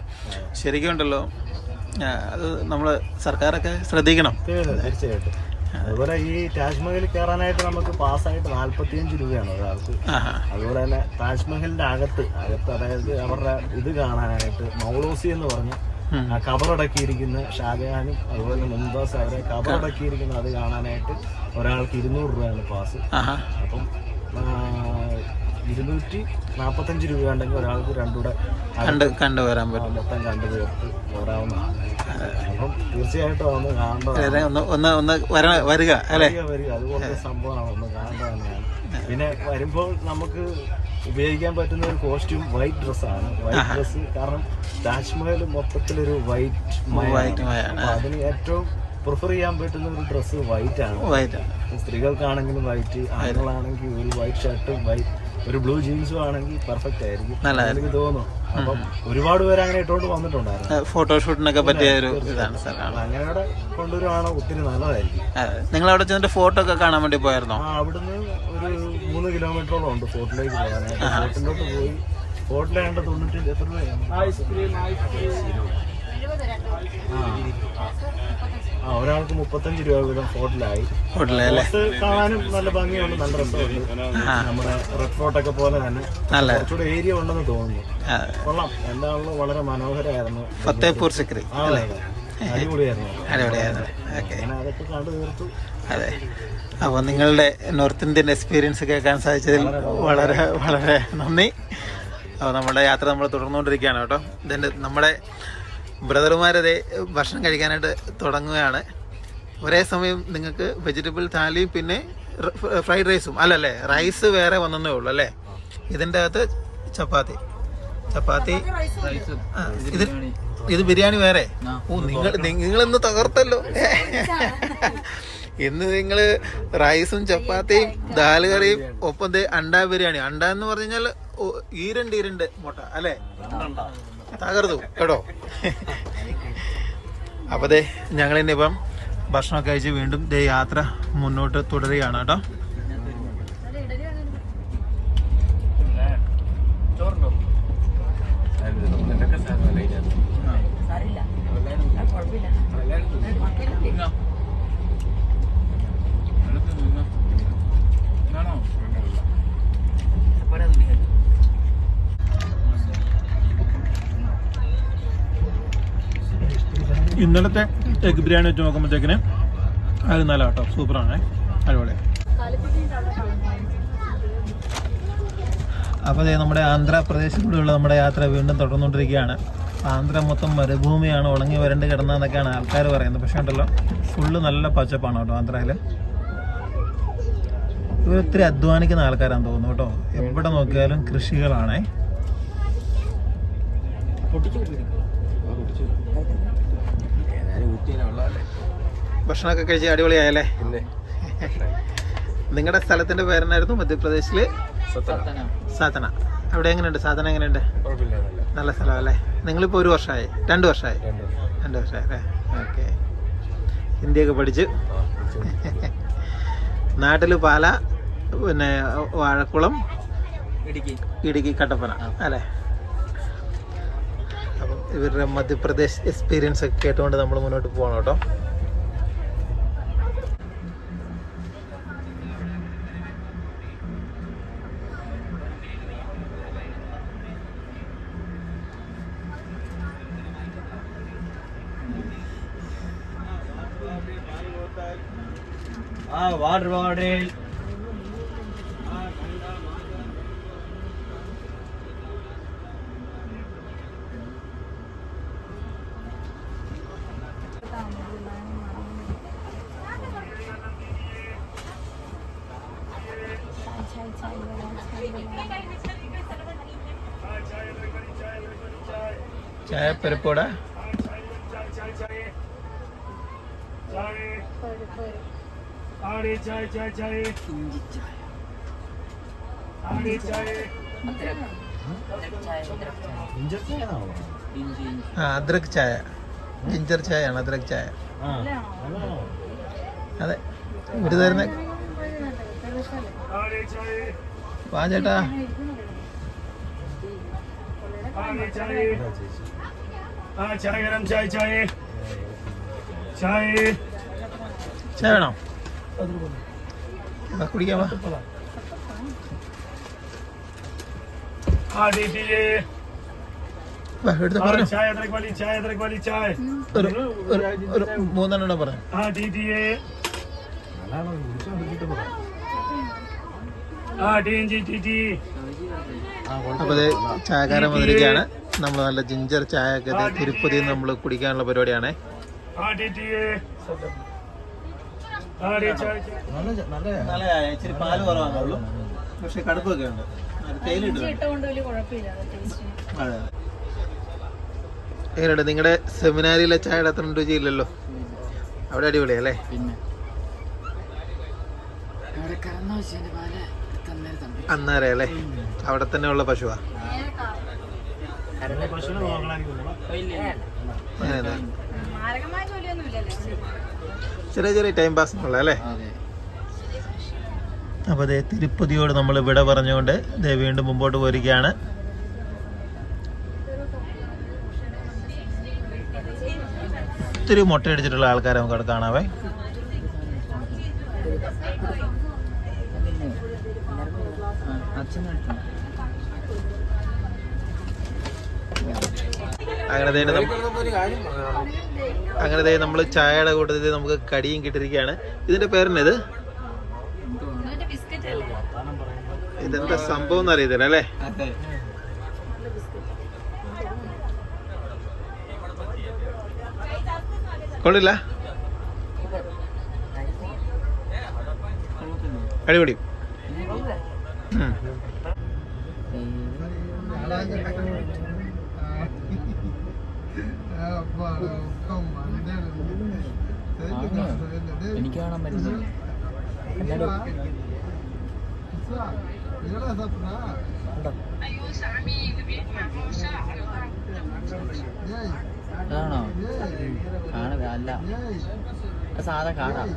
ശരിക്കും ഉണ്ടല്ലോ, അത് നമ്മൾ സർക്കാരൊക്കെ ശ്രദ്ധിക്കണം. തീർച്ചയായിട്ടും. അതുപോലെ ഈ താജ്മഹൽ കയറാനായിട്ട് നമുക്ക് പാസ്സായിട്ട് 45 രൂപയാണ് ഒരാൾക്ക്. അതുപോലെ തന്നെ താജ്മഹലിന്റെ അകത്ത് അതായത് അവരുടെ ഇത് കാണാനായിട്ട് മൗളോസി എന്ന് പറഞ്ഞ് കബറടക്കിയിരിക്കുന്ന ഷാജഹാനും അതുപോലെ മുംതാസ് അവരെ കബറടക്കിയിരിക്കുന്ന അത് കാണാനായിട്ട് ഒരാൾക്ക് 200 രൂപയാണ് പാസ്. അപ്പം 245 രൂപ ഉണ്ടെങ്കിൽ ഒരാൾക്ക് രണ്ടുകൂടെ കണ്ടുവരാൻ പറ്റും. മൊത്തം കണ്ടുതീർത്ത് പോരാവുന്നതാണ്. അപ്പം തീർച്ചയായിട്ടും ഒന്ന് വരിക. അതുപോലത്തെ സംഭവമാണ്, ഒന്ന് കാണേണ്ട തന്നെയാണ്. പിന്നെ വരുമ്പോൾ നമുക്ക് ഉപയോഗിക്കാൻ പറ്റുന്ന ഒരു കോസ്റ്റ്യൂം വൈറ്റ് ഡ്രസ്സാണ്. വൈറ്റ് ഡ്രസ്സ് കാരണം താജ്മഹൽ മൊത്തത്തിലൊരു വൈറ്റ് അതിന് ഏറ്റവും പ്രിഫർ ചെയ്യാൻ പറ്റുന്ന ഒരു ഡ്രസ്സ് വൈറ്റ് ആണ്. സ്ത്രീകൾക്കാണെങ്കിലും വൈറ്റ്, ആണുങ്ങളാണെങ്കിൽ ഒരു വൈറ്റ് ഷർട്ടും ഒരു ബ്ലൂ ജീൻസും ആണെങ്കിൽ പെർഫെക്റ്റ് ആയിരിക്കും എനിക്ക് തോന്നുന്നു. അപ്പം ഒരുപാട് പേര് അങ്ങനെ ഇട്ടോണ്ട് വന്നിട്ടുണ്ടായിരുന്നു. ഫോട്ടോഷൂട്ടിനൊക്കെ പറ്റിയ ഒരു ഇതാണ്. അങ്ങനെ കൊണ്ടുവരുവാണ് ഒത്തിരി നല്ലതായിരിക്കും. നിങ്ങൾ അവിടെ ചെന്നിട്ട് ഫോട്ടോ ഒക്കെ കാണാൻ വേണ്ടി പോയായിരുന്നോ? അവിടുന്ന് ഒരു 3 കിലോമീറ്ററോളം ഉണ്ട് ഫോർട്ടിലേക്ക് പോകാനായിട്ട്. ഫോർട്ടിലോട്ട് പോയി ഫോർട്ടിലാണ്ട് 90 എത്ര ഒരാൾക്ക് 35 രൂപ വീതം ഫോർട്ടിലായി. കാണാനും നല്ല ഭംഗിയുണ്ട്, നല്ല രസമുണ്ട്. നമ്മുടെ റെഡ് ഫോർട്ടൊക്കെ പോലെ തന്നെ കുറച്ചുകൂടെ ഏരിയ ഉണ്ടെന്ന് തോന്നുന്നു. കൊള്ളാം, എന്താണല്ലോ വളരെ മനോഹരമായിരുന്നു. ഫത്തേപൂർ സിക്രി അടിപൊളിയായിരുന്നു. അങ്ങനെ അതൊക്കെ കണ്ടു തീർത്തു. അതെ. അപ്പോൾ നിങ്ങളുടെ നോർത്ത് ഇന്ത്യൻ എക്സ്പീരിയൻസ് കേൾക്കാൻ സാധിച്ചതിൽ വളരെ വളരെ നന്ദി. അപ്പോൾ നമ്മുടെ യാത്ര നമ്മൾ തുടർന്നുകൊണ്ടിരിക്കുകയാണ് കേട്ടോ. ഇതിൻ്റെ നമ്മുടെ ബ്രദർമാരതെ ഭക്ഷണം കഴിക്കാനായിട്ട് തുടങ്ങുകയാണ്. ഒരേ സമയം നിങ്ങൾക്ക് വെജിറ്റബിൾ താലിയും പിന്നെ ഫ്രൈഡ് റൈസും അല്ലല്ലേ, റൈസ് വേറെ വന്നേ ഉള്ളൂ അല്ലേ. ഇതിൻ്റെ അകത്ത് ചപ്പാത്തി ഇത് ബിരിയാണി വേറെ. നിങ്ങളിന്ന് തകർത്തല്ലോ. ഇന്ന് നിങ്ങൾ റൈസും ചപ്പാത്തിയും ദാൽ കറിയും ഒപ്പം അണ്ട ബിരിയാണി. അണ്ട എന്ന് പറഞ്ഞു കഴിഞ്ഞാൽ ഈരണ്ട് മുട്ട അല്ലേ, തകർത്തു കേട്ടോ. അപ്പോൾ ദേ ഞങ്ങളിന്നിപ്പം ഭക്ഷണമൊക്കെ കഴിച്ച് വീണ്ടും ദേ യാത്ര മുന്നോട്ട് തുടരുകയാണ് കേട്ടോ. ഇന്നലത്തെ എഗ് ബിരിയാണി വെച്ച് നോക്കുമ്പോഴത്തേക്കിന് അത് നല്ല കേട്ടോ, സൂപ്പറാണ്, അടിപൊളി. അപ്പോൾ അതേ നമ്മുടെ ആന്ധ്രാപ്രദേശിലൂടെയുള്ള നമ്മുടെ യാത്ര വീണ്ടും തുടർന്നുകൊണ്ടിരിക്കുകയാണ്. ആന്ധ്ര മൊത്തം മരുഭൂമിയാണ്, ഉണങ്ങി വരണ്ട് കിടന്നതെന്നൊക്കെയാണ് ആൾക്കാർ പറയുന്നത്. പക്ഷേ ഉണ്ടല്ലോ ഫുള്ള് നല്ല പച്ചപ്പാണ് കേട്ടോ ആന്ധ്രയിൽ. ഇവർ ഒത്തിരി അധ്വാനിക്കുന്ന ആൾക്കാരാണെന്ന് തോന്നുന്നു കേട്ടോ. എവിടെ നോക്കിയാലും കൃഷികളാണേ. ഭക്ഷണമൊക്കെ കഴിച്ച് അടിപൊളിയായല്ലേ? നിങ്ങളുടെ സ്ഥലത്തിന്റെ പേരെന്നായിരുന്നു? മധ്യപ്രദേശില് സാധന. അവിടെ എങ്ങനെയുണ്ട്? സാധന എങ്ങനെയുണ്ട്? നല്ല സ്ഥലം അല്ലേ? നിങ്ങളിപ്പോൾ 1 വർഷമായി? 2 വർഷമായി? 2 വർഷമായി അല്ലേ? ഓക്കെ. ഹിന്ദിയൊക്കെ പഠിച്ച് നാട്ടിൽ പാല, പിന്നെ വാഴക്കുളം, ഇടുക്കി, കട്ടപ്പന അല്ലേ? അപ്പം ഇവരുടെ മധ്യപ്രദേശ് എക്സ്പീരിയൻസ് ഒക്കെ കേട്ടുകൊണ്ട് നമ്മൾ മുന്നോട്ട് പോകണം കേട്ടോ. वाटर बॉटल ചായ പരിപ്പോട അദ്രക് ചായ, ജിഞ്ചർ ചായയാണ് അദ്രക് ചായ. അതെ, ഇവര് തരുന്ന. വാ ചേട്ടാ. ചായ വേണോ? കുടിക്കാം. എടുത്ത് പറഞ്ഞു. 3 പറഞ്ഞു. അപ്പൊ ചായക്കാരൻ വന്നിരിക്കുകയാണ്. നമ്മൾ നല്ല ജിഞ്ചർ ചായ ഒക്കെ തിരുപ്പതി നമ്മൾ കുടിക്കാനുള്ള പരിപാടിയാണേ. നല്ല ചായ, ഇച്ചിരി പാല് കുറവാണുള്ളൂ, പക്ഷെ കടുപ്പൊക്കെ ഉണ്ട്. എങ്ങനെയുണ്ട് നിങ്ങളുടെ സെമിനാരിയിലെ ചായയുടെ അത്ര രുചിയില്ലല്ലോ? അവിടെ അടിപൊളിയല്ലേ? പിന്നെ അന്നേരം അല്ലേ? അവിടെ തന്നെ ഉള്ള പശുവാ? ചെറിയ ചെറിയ ടൈം പാസിനുള്ള അല്ലേ? അപ്പോൾ അതേ തിരുപ്പതിയോട് നമ്മൾ ഇവിടെ പറഞ്ഞുകൊണ്ട് വീണ്ടും മുമ്പോട്ട് പോയിരിക്കുകയാണ്. ഒത്തിരി മുട്ടയടിച്ചിട്ടുള്ള ആൾക്കാരെ നമുക്ക് അവിടെ കാണാവേ. അങ്ങനെ നമ്മൾ ചായയുടെ കൂട്ടത്തിൽ നമുക്ക് കടിയും കിട്ടിയിരിക്കുകയാണ്. ഇതിന്റെ പേരെന്നെ ഇത്? ഇതെന്താ സംഭവം എന്ന് അറിയത്തില്ല അല്ലേ? കൊള്ളില്ല? അടിപൊളി. എനിക്ക് കാണാൻ പറ്റുന്നത് അതാണോ? കാണുക അല്ല, സാധാ കാണാം.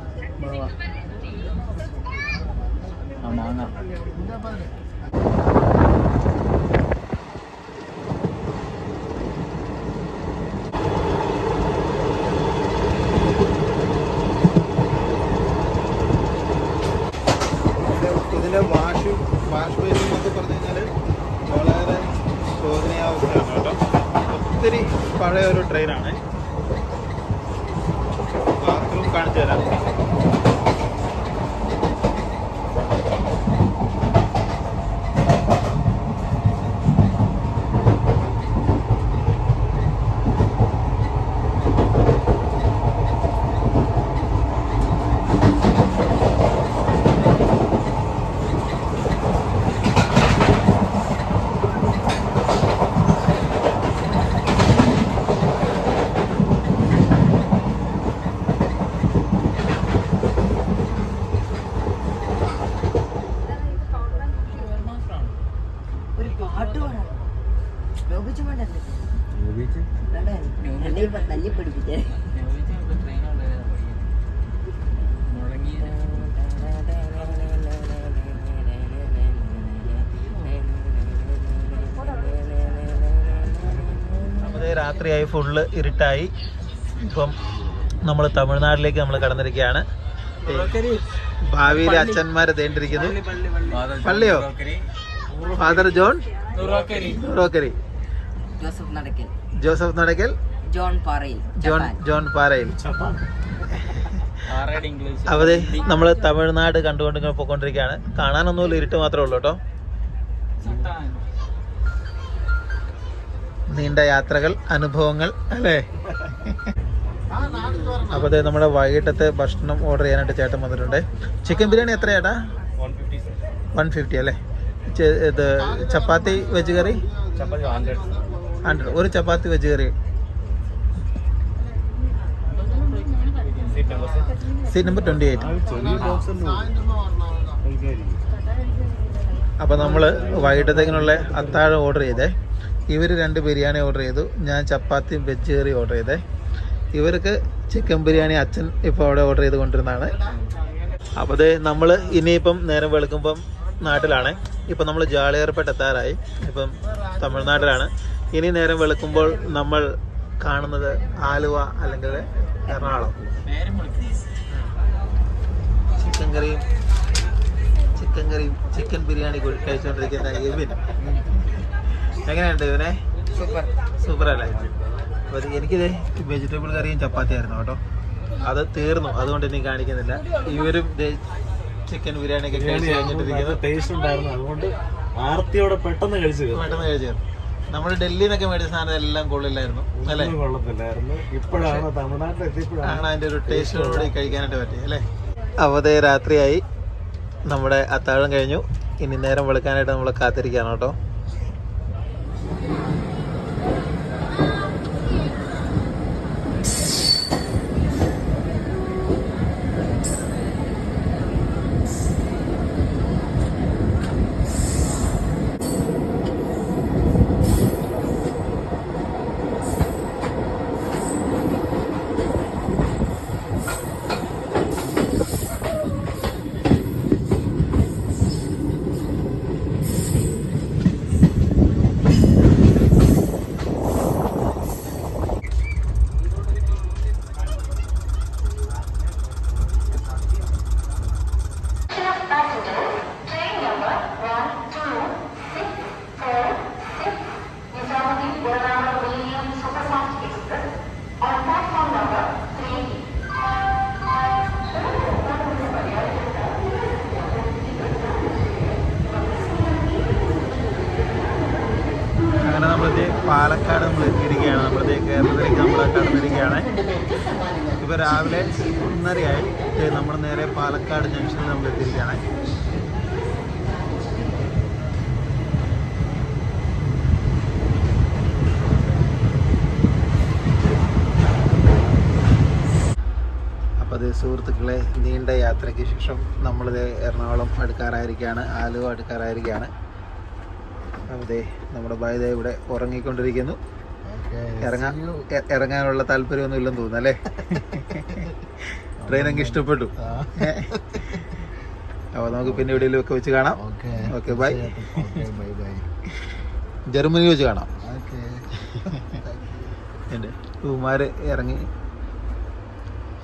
ആ മാങ്ങ ഇതിൻ്റെ വാഷ് ബേസിംഗ് എന്നൊക്കെ പറഞ്ഞു കഴിഞ്ഞാൽ വളരെ ശോധനീയാവസ്ഥയാണ് കേട്ടോ. ഒത്തിരി പഴയ ഒരു ട്രെയിനാണ്. ബാത്റൂം കാണിച്ചു തരാം. രാത്രിയായി, ഫുള്ള് ഇരുട്ടായി. ഇപ്പം നമ്മൾ തമിഴ്നാട്ടിലേക്ക് നമ്മൾ കടന്നിരിക്കുകയാണ്. ഭാവിയിലെ അച്ഛന്മാരെ തേണ്ടിരിക്കുന്നു. പള്ളിയോ? ഫാദർ ജോൺ റോക്കരി, ജോസഫ് നടക്കൽ, ജോൺ പാറയിൽ. അവതെ നമ്മൾ തമിഴ്നാട് കണ്ടുകൊണ്ട് പോയിക്കൊണ്ടിരിക്കുകയാണ്. കാണാനൊന്നുമില്ല, ഇരുട്ട് മാത്രമേ ഉള്ളൂ കേട്ടോ. നീണ്ട യാത്രകൾ, അനുഭവങ്ങൾ അല്ലേ. അപ്പോൾ അതെ നമ്മുടെ വൈകിട്ടത്തെ ഭക്ഷണം ഓർഡർ ചെയ്യാനായിട്ട് ചേട്ടൻ വന്നിട്ടുണ്ട്. ചിക്കൻ ബിരിയാണി എത്ര ചേട്ടാ? 150 അല്ലേ. ഇത് ചപ്പാത്തി വെജ് കറി 100. ഒരു ചപ്പാത്തി വെജ് കറി. Seat number 28. അപ്പോൾ നമ്മൾ വൈകിട്ടത്തേക്കിനുള്ള അത്താഴം ഓർഡർ ചെയ്തേ. ഇവർ 2 ബിരിയാണി ഓർഡർ ചെയ്തു, ഞാൻ ചപ്പാത്തിയും വെജ് കറി ഓർഡർ ചെയ്തേ. ഇവർക്ക് ചിക്കൻ ബിരിയാണി അച്ഛൻ ഇപ്പോൾ അവിടെ ഓർഡർ ചെയ്ത് കൊണ്ടിരുന്നതാണ്. അപ്പോൾ അത് നമ്മൾ ഇനിയിപ്പം നേരം വെളുക്കുമ്പം നാട്ടിലാണ്. ഇപ്പം നമ്മൾ ജാളിയാർപേട്ട എത്താറായി. ഇപ്പം തമിഴ്നാട്ടിലാണ്. ഇനി നേരം വെളുക്കുമ്പോൾ നമ്മൾ കാണുന്നത് ആലുവ അല്ലെങ്കിൽ എറണാകുളം. ചിക്കൻ ബിരിയാണി കഴിച്ചുകൊണ്ടിരിക്കുന്ന ഇവൻ എങ്ങനെയുണ്ട് ഇവനെ? സൂപ്പർ അല്ലേ. അപ്പോൾ എനിക്കിത് വെജിറ്റബിൾ കറിയും ചപ്പാത്തി ആയിരുന്നു കേട്ടോ. അത് തീർന്നു, അതുകൊണ്ട് ഇനി കാണിക്കുന്നില്ല. ഇവരും ചിക്കൻ ബിരിയാണി ഒക്കെ കഴിച്ച് കഴിഞ്ഞിട്ടിരിക്കുന്നത്. ടേസ്റ്റ് ഉണ്ടായിരുന്നു, അതുകൊണ്ട് ആർത്തിയോടെ പെട്ടെന്ന് കഴിച്ചു. നമ്മൾ ഡൽഹിയിൽ നിന്നൊക്കെ മേടിച്ച സാധനം എല്ലാം കൊള്ളില്ലായിരുന്നു അല്ലേ? കൊള്ളത്തില്ലായിരുന്നു. ഇപ്പോഴാണ് തമിഴ്നാട്ടിൽ എത്തിയപ്പോഴാണ് അതിൻ്റെ ഒരു ടേസ്റ്റോടുകൂടി കഴിക്കാനായിട്ട് പറ്റി അല്ലേ. അവധി രാത്രിയായി, നമ്മുടെ അത്താഴം കഴിഞ്ഞു. ഇനി നേരം വെളുക്കാനായിട്ട് നമ്മൾ കാത്തിരിക്കുകയാണ് കേട്ടോ. പാലക്കാട് നമ്മൾ എത്തിയിരിക്കുകയാണ്. നമ്മളത് കേരളത്തിലേക്ക് നമ്മൾ കടന്നിരിക്കുകയാണ്. ഇപ്പോൾ രാവിലെ 1:30 നമ്മൾ നേരെ പാലക്കാട് ജംഗ്ഷനിൽ നമ്മൾ എത്തിയിരിക്കുകയാണ്. അപ്പോൾ അത് സുഹൃത്തുക്കളെ, നീണ്ട യാത്രയ്ക്ക് ശേഷം നമ്മളിത് എറണാകുളം അടുക്കാറായിരിക്കുകയാണ്, ആലുവ അടുക്കാറായിരിക്കുകയാണ്. അതെ നമ്മുടെ ഭാര്യ ഇവിടെ ഉറങ്ങിക്കൊണ്ടിരിക്കുന്നു. ഇറങ്ങാനുള്ള താല്പര്യമൊന്നും ഇല്ലെന്ന് തോന്നുന്നു അല്ലേ? ട്രെയിൻ അങ്ങ് ഇഷ്ടപ്പെട്ടു. അപ്പോൾ നമുക്ക് പിന്നെ എവിടെയെങ്കിലും ഒക്കെ വെച്ച് കാണാം. Okay bye. ജർമ്മനി വെച്ച് കാണാം. എൻ്റെ കുമാർ ഇറങ്ങി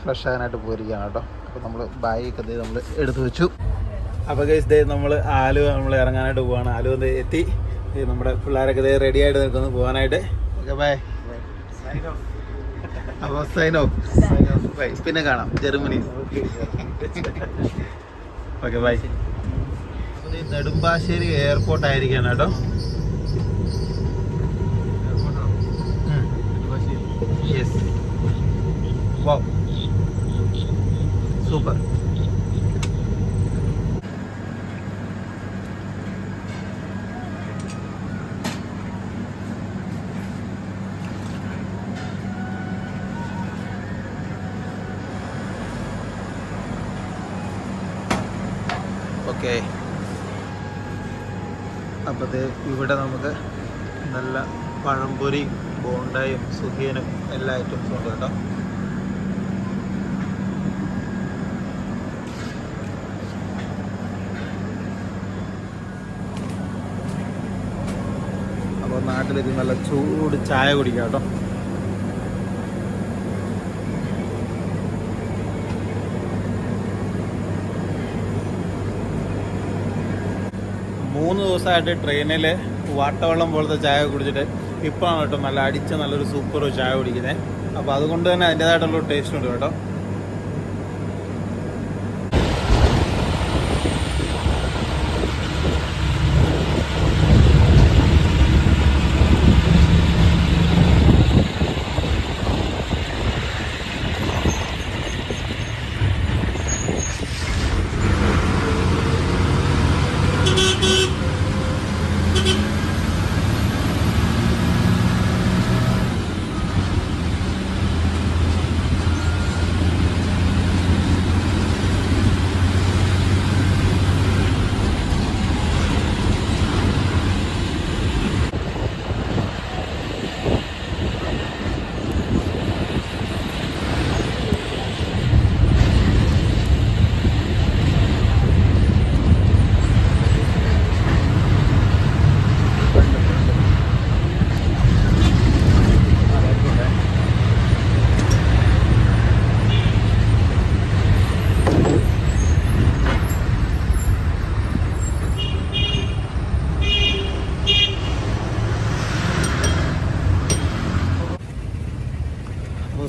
ഫ്രഷ് ആകാനായിട്ട് പോയിരിക്കുകയാണ് കേട്ടോ. അപ്പോൾ നമ്മൾ ബാഗൊക്കെ നമ്മൾ എടുത്തു വെച്ചു. അപ്പോൾ ഗൈസ് ദേ നമ്മൾ ആലുവ നമ്മൾ ഇറങ്ങാനായിട്ട് പോവാണ്. ആലുവ എത്തി. നമ്മുടെ പിള്ളേരൊക്കെ ഇതേ റെഡി ആയിട്ട് നിൽക്കുന്നു പോകാനായിട്ട്. Okay bye. അപ്പോൾ സൈൻ ഓഫ്. ബൈ. പിന്നെ കാണാം Germany. Okay bye. Nedumbassery airport ആയിരിക്കാണ് കേട്ടോ. യെസ്. Wow super. ഓക്കെ അപ്പോൾ ഇവിടെ നമുക്ക് നല്ല പഴംപൊരി, ബോണ്ടയും സുഖിയനും എല്ലാ ഐറ്റംസും ഉണ്ട് കേട്ടോ. അപ്പോൾ നാട്ടിലേക്ക് നല്ല ചൂട് ചായ കുടിക്കാം കേട്ടോ. മൂന്ന് ദിവസമായിട്ട് ട്രെയിനിൽ വാട്ടവെള്ളം പോലത്തെ ചായ കുടിച്ചിട്ട് ഇപ്പോഴാണ് കേട്ടോ നല്ല അടിച്ച നല്ലൊരു സൂപ്പർ ചായ കുടിക്കുന്നത്. അപ്പോൾ അതുകൊണ്ട് തന്നെ അതിൻ്റേതായിട്ടുള്ളൊരു ടേസ്റ്റ് ഉണ്ട് കേട്ടോ.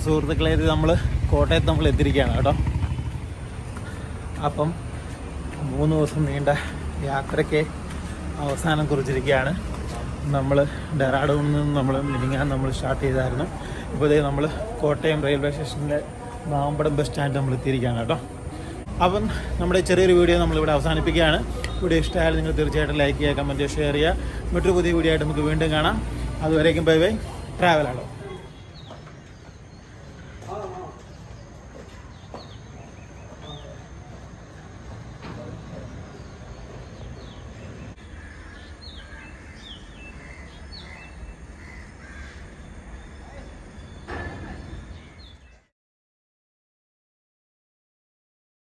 സുഹൃത്തുക്കളെ, ഇത് നമ്മൾ കോട്ടയത്ത് നമ്മൾ എത്തിയിരിക്കുകയാണ് കേട്ടോ. അപ്പം 3 ദിവസം നീണ്ട യാത്രയ്ക്ക് അവസാനം കുറിച്ചിരിക്കുകയാണ്. നമ്മൾ ഡെറാഡൂണിൽ നിന്ന് നമ്മൾ സ്റ്റാർട്ട് ചെയ്തായിരുന്നു. ഇപ്പോൾ ഇതേ നമ്മൾ കോട്ടയം റെയിൽവേ സ്റ്റേഷനിലെ മാമ്പടം ബസ് സ്റ്റാൻഡ് നമ്മൾ എത്തിയിരിക്കുകയാണ് കേട്ടോ. അപ്പം നമ്മുടെ ചെറിയൊരു വീഡിയോ നമ്മളിവിടെ അവസാനിപ്പിക്കുകയാണ്. വീഡിയോ ഇഷ്ടമായാലും നിങ്ങൾ തീർച്ചയായിട്ടും ലൈക്ക് ചെയ്യുക, കമൻറ്റ് ചെയ്യുക, ഷെയർ ചെയ്യുക. മറ്റൊരു പുതിയ വീഡിയോ ആയിട്ട് നമുക്ക് വീണ്ടും കാണാം. അതുവരേക്കും ബൈ ബൈ. ട്രാവലാഡോ.